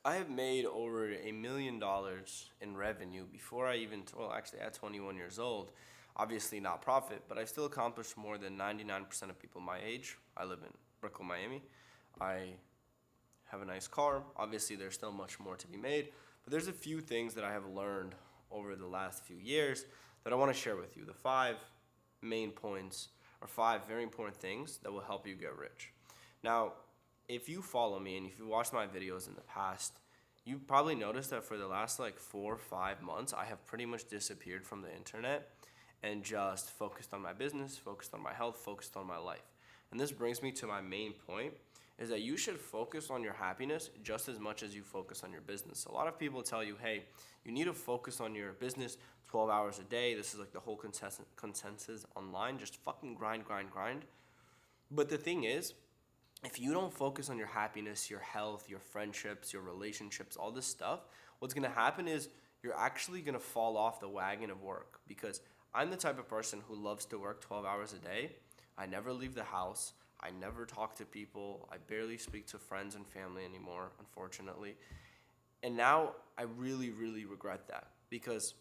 I have made over $1 million in revenue before I even, well, actually at 21 years old. Obviously not profit, but I still accomplished more than 99% of people my age. I live in Brickell, Miami. I have a nice car. Obviously, there's still much more to be made, but there's a few things that I have learned over the last few years that I want to share with you. The five main points, or five very important things that will help you get rich. Now, if you follow me and if you watched my videos in the past, you probably noticed that for the last like 4 or 5 months, I have pretty much disappeared from the internet and just focused on my business, focused on my health, focused on my life. And this brings me to my main point is that you should focus on your happiness just as much as you focus on your business. A lot of people tell you, hey, you need to focus on your business 12 hours a day. This is like the whole consensus online. Just fucking grind, grind, grind. But the thing is, if you don't focus on your happiness, your health, your friendships, your relationships, all this stuff, what's gonna happen is you're actually gonna fall off the wagon of work because I'm the type of person who loves to work 12 hours a day. I never leave the house. I never talk to people. I barely speak to friends and family anymore, unfortunately. And now I really, really regret that because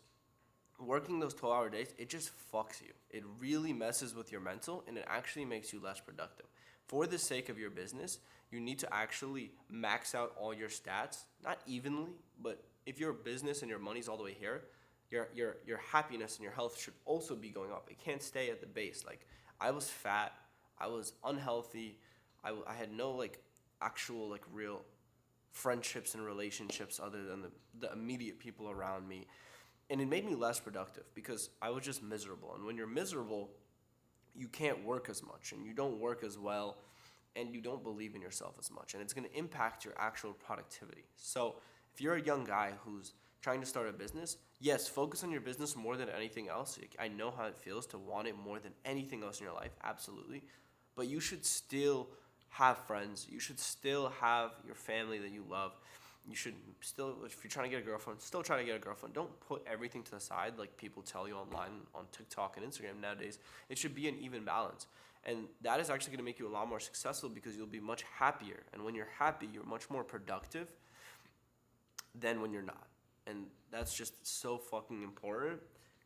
working those 12-hour days, it just fucks you. It really messes with your mental and it actually makes you less productive. For the sake of your business, you need to actually max out all your stats, not evenly, but if your business and your money's all the way here, your happiness and your health should also be going up. It can't stay at the base. Like I was fat, I was unhealthy, I had no like actual like real friendships and relationships other than the immediate people around me. And it made me less productive because I was just miserable. And when you're miserable, you can't work as much and you don't work as well and you don't believe in yourself as much and it's going to impact your actual productivity. So, if you're a young guy who's trying to start a business, yes, focus on your business more than anything else. I know how it feels to want it more than anything else in your life, absolutely. But you should still have friends. You should still have your family that you love. You should still, if you're trying to get a girlfriend, still try to get a girlfriend. Don't put everything to the side like people tell you online on TikTok and Instagram nowadays. It should be an even balance. And that is actually going to make you a lot more successful because you'll be much happier. And when you're happy, you're much more productive than when you're not. And that's just so fucking important.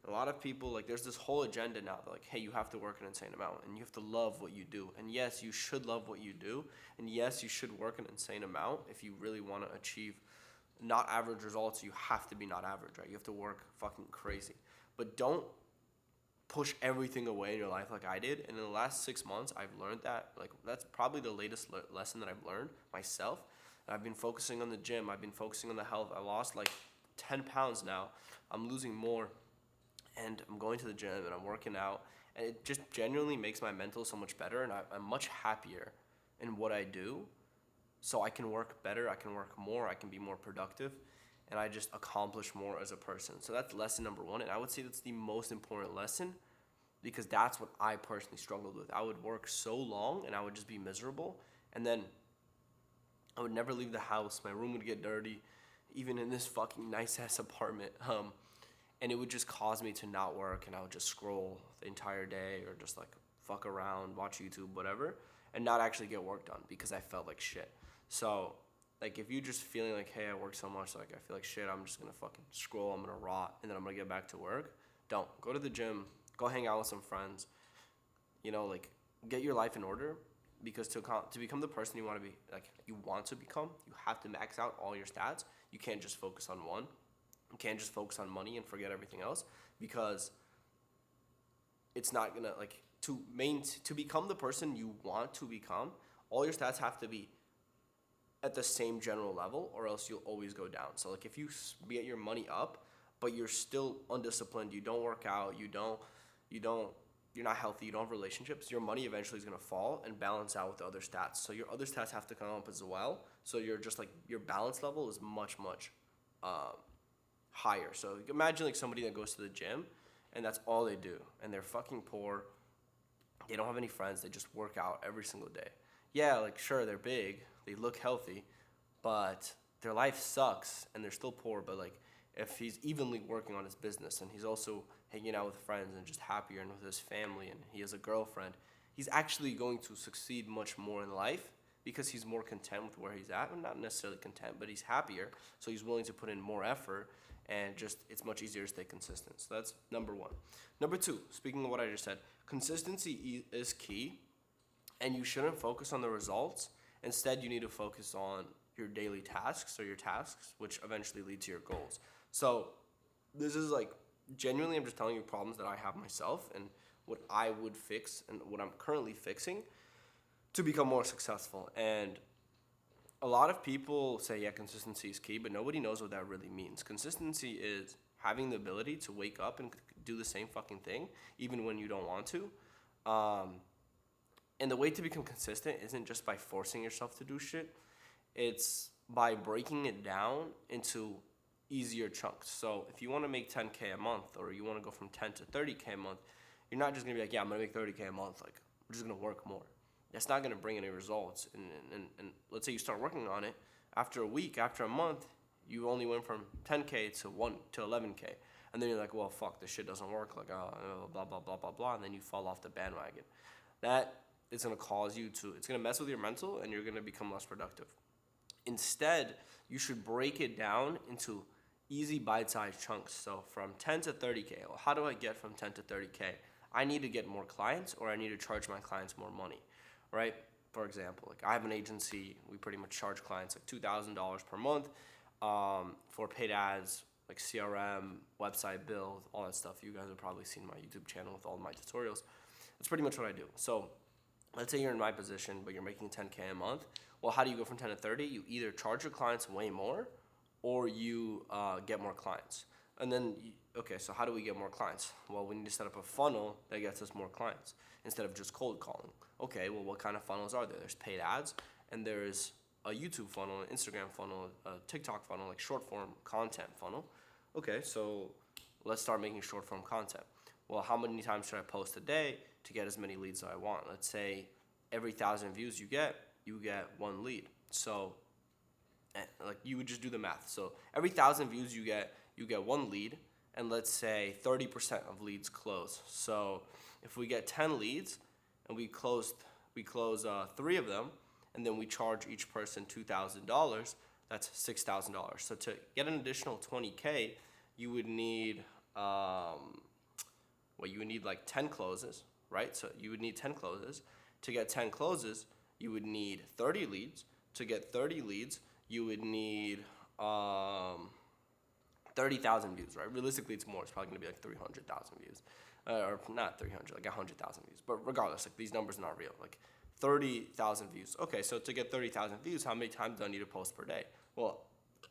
A lot of people, like, there's this whole agenda now. They're like, hey, you have to work an insane amount and you have to love what you do. And yes, you should love what you do. And yes, you should work an insane amount if you really want to achieve not average results. You have to be not average, right? You have to work fucking crazy. But don't push everything away in your life like I did. And in the last 6 months, I've learned that. Like, that's probably the latest lesson that I've learned myself. I've been focusing on the gym. I've been focusing on the health. I lost like 10 pounds now. I'm losing more and I'm going to the gym and I'm working out, and it just genuinely makes my mental so much better, and I'm much happier in what I do, so I can work better, I can work more, I can be more productive, and I just accomplish more as a person. So that's lesson number one, and I would say that's the most important lesson because that's what I personally struggled with. I would work so long and I would just be miserable, and then I would never leave the house. My room would get dirty, even in this fucking nice ass apartment. And it would just cause me to not work and I would just scroll the entire day or just like fuck around, watch YouTube, whatever, and not actually get work done because I felt like shit. So, like, if you just feeling like, hey, I work so much, like I feel like shit, I'm just gonna fucking scroll, I'm gonna rot, and then I'm gonna get back to work. Don't go to the gym, go hang out with some friends. Like, get your life in order because to become the person you want to be, like you want to become, you have to max out all your stats. You can't just focus on one. You can't just focus on money and forget everything else because it's not gonna like to become the person you want to become. All your stats have to be at the same general level, or else you'll always go down. So like if you get your money up, but you're still undisciplined, you don't work out, you don't, you're not healthy, you don't have relationships, your money eventually is gonna fall and balance out with the other stats. So your other stats have to come up as well. So you're just like your balance level is much um, higher. So imagine like somebody that goes to the gym and that's all they do and they're fucking poor. They don't have any friends. They just work out every single day. Yeah, like sure they're big, they look healthy, but their life sucks and they're still poor. But like if he's evenly working on his business and he's also hanging out with friends and just happier and with his family and he has a girlfriend, he's actually going to succeed much more in life because he's more content with where he's at. Well, not necessarily content, but he's happier. So he's willing to put in more effort, and just it's much easier to stay consistent. So that's number one. Number two, speaking of what I just said, consistency is key, and you shouldn't focus on the results. Instead, you need to focus on your daily tasks or your tasks, which eventually lead to your goals. So this is like genuinely, I'm just telling you problems that I have myself and what I would fix and what I'm currently fixing to become more successful. And a lot of people say, yeah, consistency is key, but nobody knows what that really means. Consistency is having the ability to wake up and do the same fucking thing, even when you don't want to. And the way to become consistent isn't just by forcing yourself to do shit. It's by breaking it down into easier chunks. So if you want to make 10K a month, or you want to go from 10 to 30K a month, you're not just going to be like, yeah, I'm going to make 30K a month. Like, I'm just going to work more. That's not going to bring any results. And let's say you start working on it. After a week, after a month, you only went from 10K to 11K. And then you're like, well, fuck, this shit doesn't work. Like, blah, blah, blah, blah, blah. And then you fall off the bandwagon. That is going to cause you to, it's going to mess with your mental, and you're going to become less productive. Instead, you should break it down into easy bite-sized chunks. So from 10 to 30K, well, how do I get from 10 to 30K? I need to get more clients, or I need to charge my clients more money, right? For example, like I have an agency, we pretty much charge clients like $2,000 per month for paid ads, like CRM, website build, all that stuff. You guys have probably seen my YouTube channel with all my tutorials. That's pretty much what I do. So let's say you're in my position, but you're making 10K a month. Well, how do you go from 10 to 30? You either charge your clients way more, or you get more clients. And then, okay, so how do we get more clients? Well, we need to set up a funnel that gets us more clients instead of just cold calling. Okay, well, what kind of funnels are there? There's paid ads, and there's a YouTube funnel, an Instagram funnel, a TikTok funnel, like short form content funnel. Okay, so let's start making short form content. Well, how many times should I post a day to get as many leads as I want? Let's say every 1,000 views you get one lead. So like you would just do the math. So every 1,000 views you get one lead, and let's say 30% of leads close. So if we get 10 leads and we close 3 of them, and then we charge each person $2,000, that's $6,000. So to get an additional 20K, you would need you would need like 10 closes, right? So you would need 10 closes. To get 10 closes, you would need 30 leads. To get 30 leads, you would need 30,000 views, right? Realistically, it's more. It's probably going to be like 300,000 views. Or not 300, like 100,000 views. But regardless, like these numbers are not real. Like 30,000 views. Okay, so to get 30,000 views, how many times do I need to post per day? Well,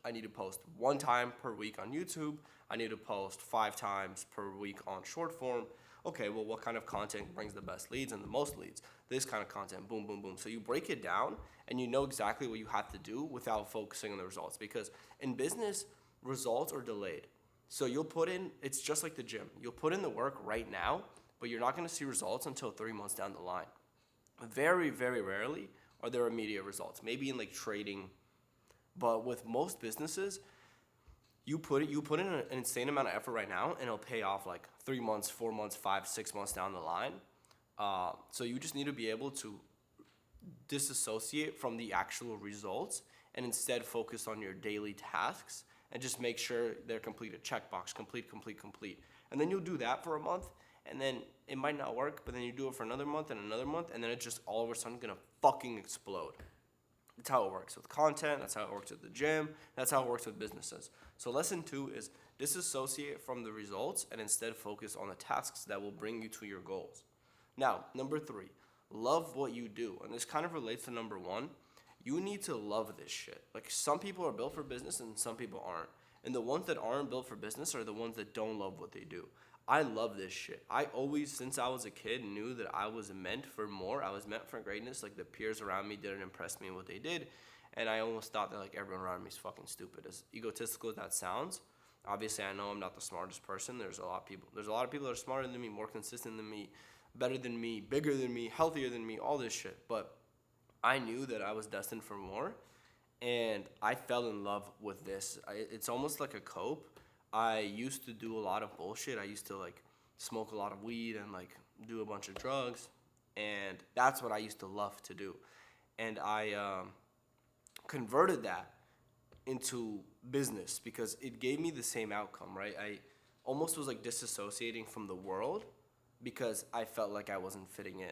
I need to post 1 time per week on YouTube. I need to post 5 times per week on short form. Okay, well, what kind of content brings the best leads and the most leads? This kind of content, boom, boom, boom. So you break it down, and you know exactly what you have to do without focusing on the results. Because in business, results are delayed. So you'll put in, it's just like the gym. You'll put in the work right now, but you're not going to see results until 3 months down the line. Very, very rarely are there immediate results. Maybe in like trading, but with most businesses, you put in an insane amount of effort right now, and it'll pay off like 3 months, 4 months, 5, 6 months down the line. So you just need to be able to disassociate from the actual results and instead focus on your daily tasks and just make sure they're completed. Checkbox, complete. And then you'll do that for a month, and then it might not work, but then you do it for another month, and then it's just all of a sudden gonna fucking explode. That's how it works with content. That's how it works with the gym. That's how it works with businesses. So lesson 2 is disassociate from the results and instead focus on the tasks that will bring you to your goals. Now, number 3, love what you do. And this kind of relates to number 1. You need to love this shit. Like, some people are built for business and some people aren't. And the ones that aren't built for business are the ones that don't love what they do. I love this shit. I always, since I was a kid, knew that I was meant for more. I was meant for greatness. Like, the peers around me didn't impress me in what they did. And I almost thought that, like, everyone around me is fucking stupid. As egotistical as that sounds, obviously I know I'm not the smartest person. There's a lot of people that are smarter than me, more consistent than me, better than me, bigger than me, healthier than me, all this shit. But I knew that I was destined for more, and I fell in love with this. It's almost like a cope. I used to do a lot of bullshit. I used to like smoke a lot of weed and like do a bunch of drugs, and that's what I used to love to do. and I converted that into business because it gave me the same outcome, right? I almost was like disassociating from the world because I felt like I wasn't fitting in.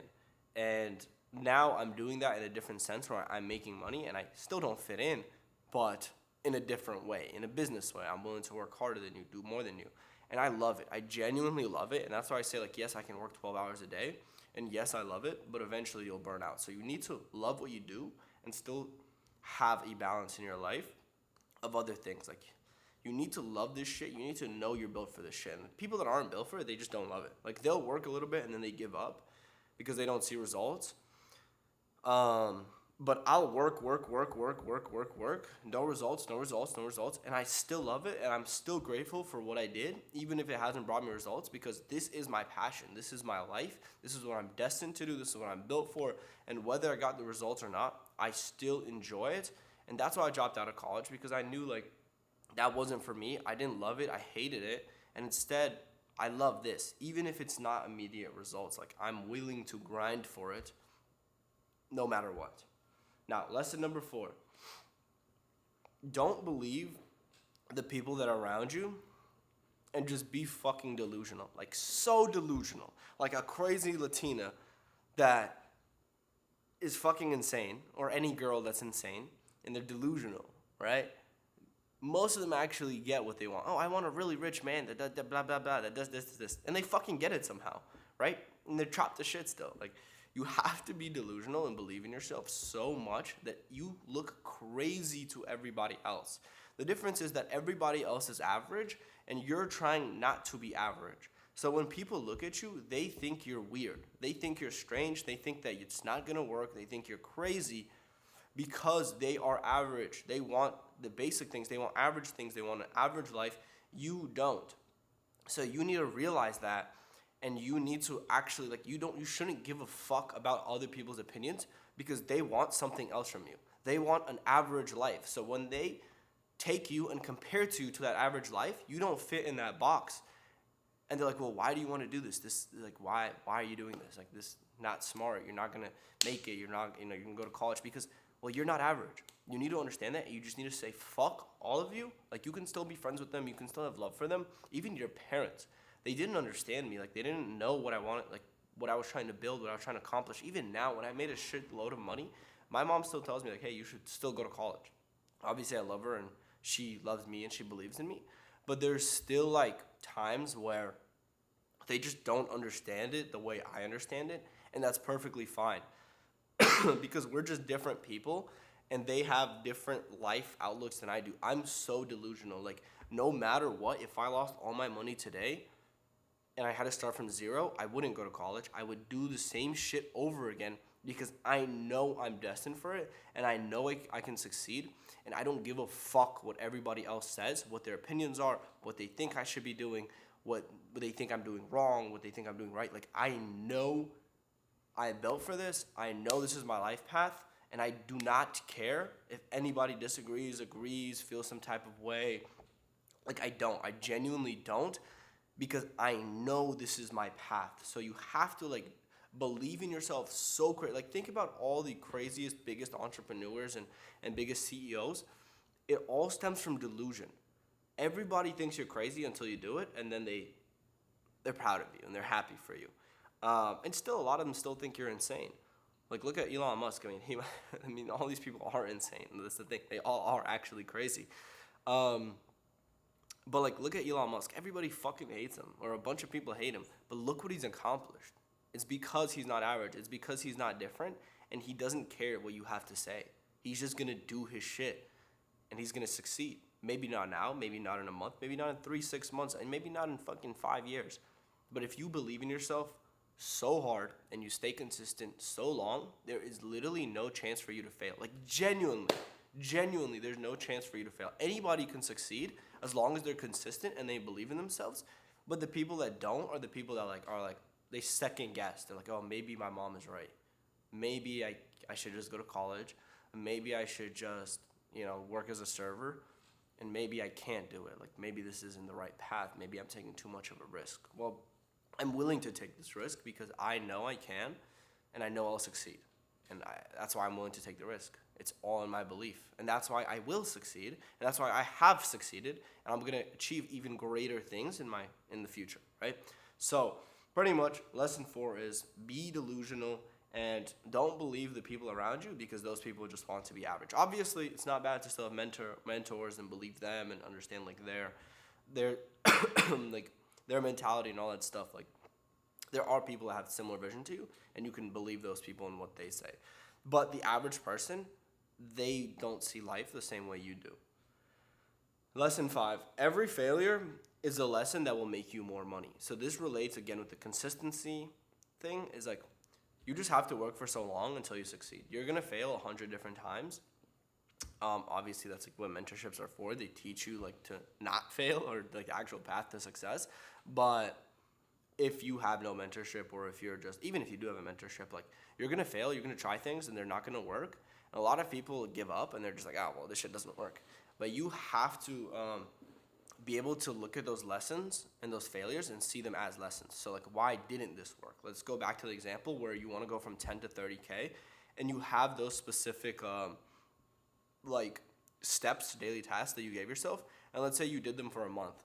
And now I'm doing that in a different sense where I'm making money and I still don't fit in, but in a different way, in a business way. I'm willing to work harder than you, do more than you. And I love it. I genuinely love it. And that's why I say, like, yes, I can work 12 hours a day. And yes, I love it, but eventually you'll burn out. So you need to love what you do and still have a balance in your life of other things. Like, you need to love this shit. You need to know you're built for this shit. And people that aren't built for it, they just don't love it. Like, they'll work a little bit and then they give up because they don't see results. But I'll work. No results. And I still love it. And I'm still grateful for what I did, even if it hasn't brought me results, because this is my passion. This is my life. This is what I'm destined to do. This is what I'm built for. And whether I got the results or not, I still enjoy it. And that's why I dropped out of college, because I knew, like, that wasn't for me. I didn't love it. I hated it. And instead, I love this. Even if it's not immediate results, like, I'm willing to grind for it no matter what. Now, lesson number 4. Don't believe the people that are around you and just be fucking delusional. Like, so delusional. Like a crazy Latina that is fucking insane, or any girl that's insane, and they're delusional, right? Most of them actually get what they want. Oh, I want a really rich man that blah, blah, blah, that does this. And they fucking get it somehow, right? And they're chopped to shit still. Like, you have to be delusional and believe in yourself so much that you look crazy to everybody else. The difference is that everybody else is average, and you're trying not to be average. So when people look at you, they think you're weird. They think you're strange. They think that it's not going to work. They think you're crazy because they are average. They want the basic things. They want average things. They want an average life. You don't. So you need to realize that, and you need to actually, like, you shouldn't give a fuck about other people's opinions because they want something else from you. They want an average life. So when they take you and compare to that average life, you don't fit in that box. And they're like, well, why do you want to do this? Why are you doing this? Like, this not smart. You're not going to make it. You're not, you can go to college because, well, you're not average. You need to understand that. You just need to say, fuck all of you. Like, you can still be friends with them. You can still have love for them. Even your parents, they didn't understand me. Like, they didn't know what I wanted, like, what I was trying to build, what I was trying to accomplish. Even now, when I made a shit load of money, my mom still tells me, like, hey, you should still go to college. Obviously, I love her, and she loves me, and she believes in me. But there's still, like, times where they just don't understand it the way I understand it, and that's perfectly fine. Because we're just different people, and they have different life outlooks than I do. I'm so delusional. Like, no matter what, if I lost all my money today and I had to start from zero, I wouldn't go to college. I would do the same shit over again because I know I'm destined for it, and I know I can succeed, and I don't give a fuck what everybody else says, what their opinions are, what they think I should be doing, what they think I'm doing wrong, what they think I'm doing right. Like, I know I am built for this. I know this is my life path, and I do not care if anybody disagrees, agrees, feels some type of way. Like, I don't. I genuinely don't, because I know this is my path. So you have to, like, believe in yourself so crazy. Like, think about all the craziest, biggest entrepreneurs and biggest CEOs. It all stems from delusion. Everybody thinks you're crazy until you do it, and then they're proud of you and they're happy for you. And still, a lot of them still think you're insane. Like, look at Elon Musk. I mean, all these people are insane. That's the thing. They all are actually crazy. But, like, look at Elon Musk. Everybody fucking hates him, or a bunch of people hate him. But look what he's accomplished. It's because he's not average. It's because he's not different, and he doesn't care what you have to say. He's just going to do his shit, and he's going to succeed. Maybe not now, maybe not in a month, maybe not in 3-6 months, and maybe not in fucking 5 years. But if you believe in yourself so hard and you stay consistent so long, there is literally no chance for you to fail. Like, genuinely, there's no chance for you to fail. Anybody can succeed as long as they're consistent and they believe in themselves. But the people that don't are the people that are they second guess. They're like, oh, maybe my mom is right. Maybe I should just go to college. Maybe I should just, work as a server. And maybe I can't do it. Like, maybe this isn't the right path. Maybe I'm taking too much of a risk. Well, I'm willing to take this risk because I know I can, and I know I'll succeed. And that's why I'm willing to take the risk. It's all in my belief. And that's why I will succeed. And that's why I have succeeded. And I'm going to achieve even greater things in the future, right? So pretty much lesson 4 is be delusional and don't believe the people around you, because those people just want to be average. Obviously, it's not bad to still have mentors and believe them and understand like their like their mentality and all that stuff. Like, there are people that have similar vision to you, and you can believe those people and what they say. But the average person, they don't see life the same way you do. Lesson 5, every failure is a lesson that will make you more money. So this relates again with the consistency thing, is like, you just have to work for so long until you succeed. You're going to fail 100 different times. Obviously, that's like what mentorships are for. They teach you like to not fail, or like the actual path to success. But if you have no mentorship, or if you're just, even if you do have a mentorship, like, you're going to fail, you're going to try things and they're not going to work. And a lot of people give up and they're just like, oh, well, this shit doesn't work. But you have to be able to look at those lessons and those failures and see them as lessons. So like, why didn't this work? Let's go back to the example where you want to go from 10 to 30K, and you have those specific like steps, daily tasks that you gave yourself. And let's say you did them for a month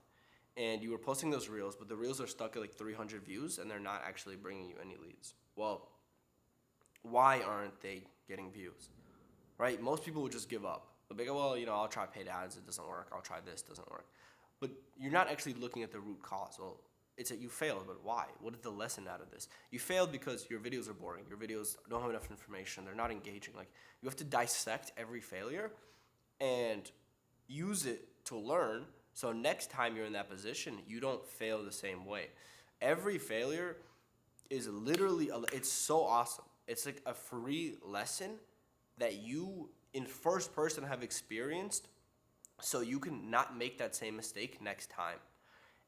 and you were posting those reels, but the reels are stuck at like 300 views and they're not actually bringing you any leads. Well, why aren't they getting views, right? Most people would just give up. They'll be like, well, I'll try paid ads. It doesn't work. I'll try this. Doesn't work. But you're not actually looking at the root cause. Well, it's that you failed, but why? What is the lesson out of this? You failed because your videos are boring. Your videos don't have enough information. They're not engaging. Like, you have to dissect every failure and use it to learn, so next time you're in that position, you don't fail the same way. Every failure is literally, it's so awesome. It's like a free lesson that you in first person have experienced, so you can not make that same mistake next time.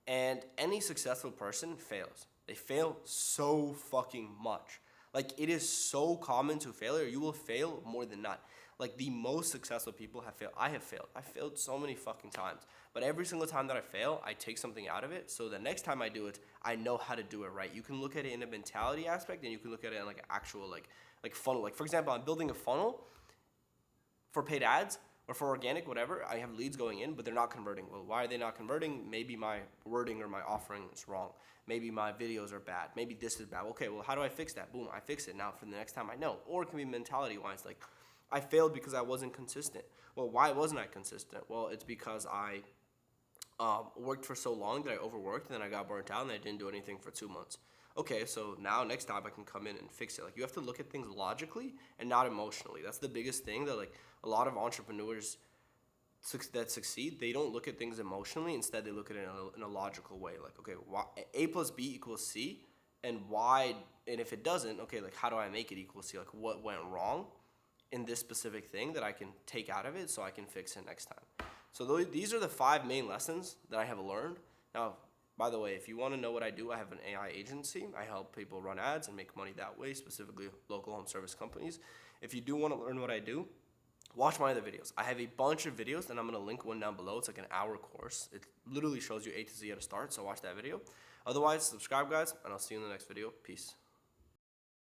And any successful person fails. They fail so fucking much. Like, it is so common to failure. You will fail more than not. Like, the most successful people have failed. I have failed. I failed so many fucking times. But every single time that I fail, I take something out of it. So the next time I do it, I know how to do it right. You can look at it in a mentality aspect, and you can look at it in like an actual like funnel. Like, for example, I'm building a funnel for paid ads or for organic, whatever. I have leads going in, but they're not converting. Well, why are they not converting? Maybe my wording or my offering is wrong. Maybe my videos are bad. Maybe this is bad. Okay, well, how do I fix that? Boom, I fix it. Now for the next time I know. Or it can be mentality-wise, like, I failed because I wasn't consistent. Well, why wasn't I consistent? Well, it's because I worked for so long that I overworked, and then I got burnt out, and I didn't do anything for 2 months. Okay, so now next time I can come in and fix it. Like, you have to look at things logically and not emotionally. That's the biggest thing that, like, a lot of entrepreneurs that succeed, they don't look at things emotionally. Instead, they look at it in a logical way. Like, okay, A plus B equals C, and why, and if it doesn't, okay, like, how do I make it equal C? Like, what went wrong in this specific thing that I can take out of it so I can fix it next time? So these are the 5 main lessons that I have learned. Now, by the way, if you want to know what I do, I have an AI agency. I help people run ads and make money that way, specifically local home service companies. If you do want to learn what I do, watch my other videos. I have a bunch of videos, and I'm going to link one down below. It's like an hour course. It literally shows you A to Z how to start, so watch that video. Otherwise, subscribe, guys, and I'll see you in the next video. Peace.